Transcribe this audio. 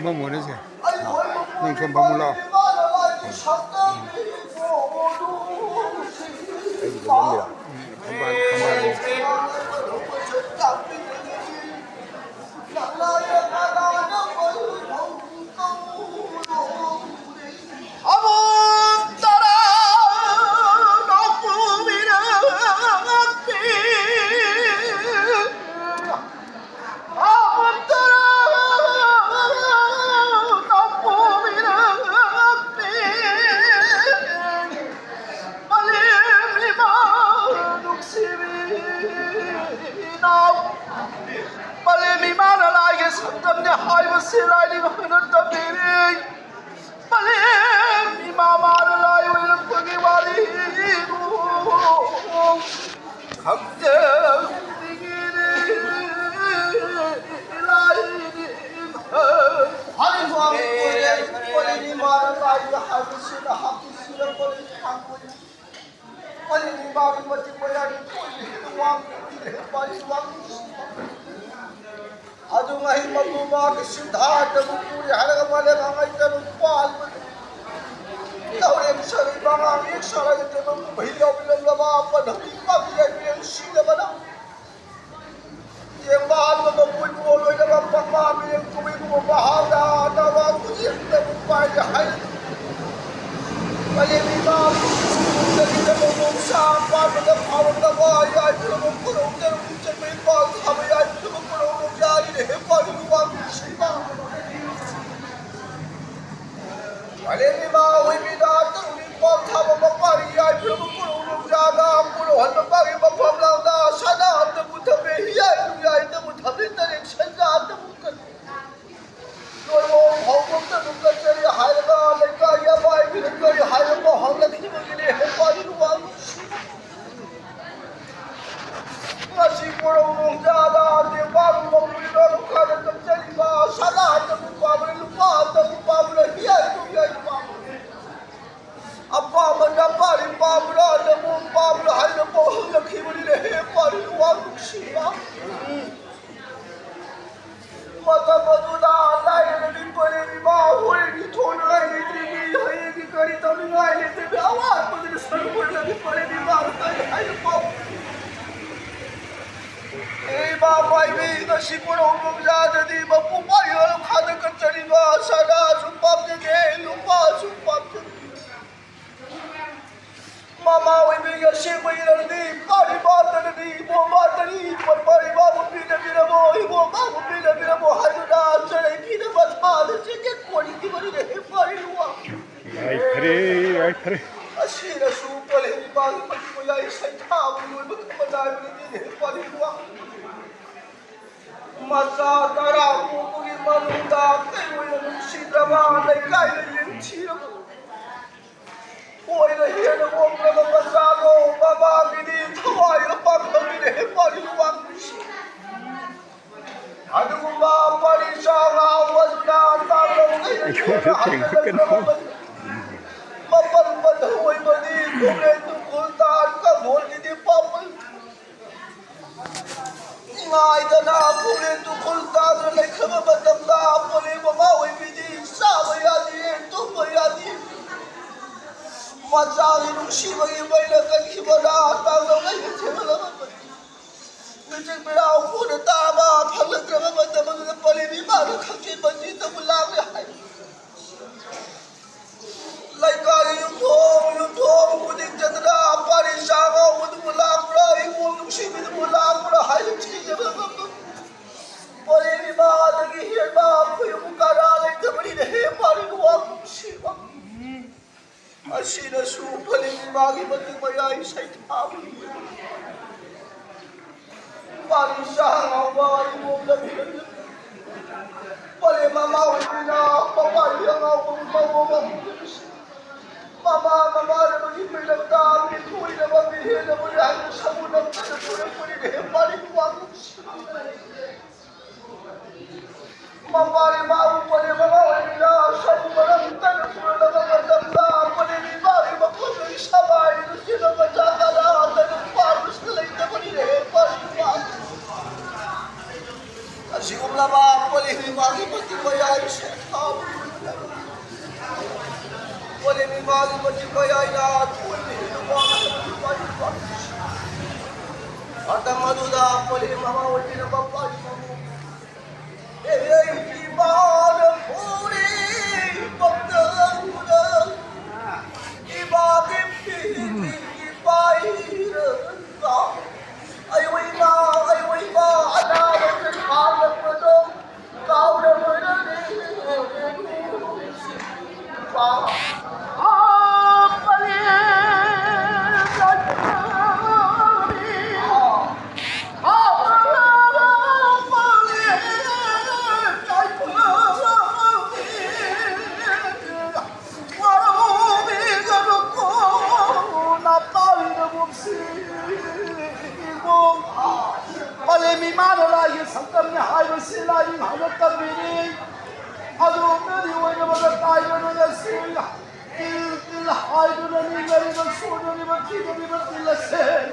뭐뭐네지. 좀 봐물라. 여기 뭡니다. 지금나마 뻘림이 막이 버틴 거야 이 새끼야 뻘림이 막이 버틴 거야 이나 뻘림이 막이 버틴 거야 아땅마두다 뻘림이 막아 올리는 거 빨리 에이 이바는 우리 법정부는 이바는 이바이른가 아이고 이바 아나를 가려거든 가려거든 이바 아 빨리 mi mano la ye sakam ne hayo sila ni hayo tabiri adu meri wo ne baga tayo ne sila il hayo ne meri no suno ni bati ni bati la se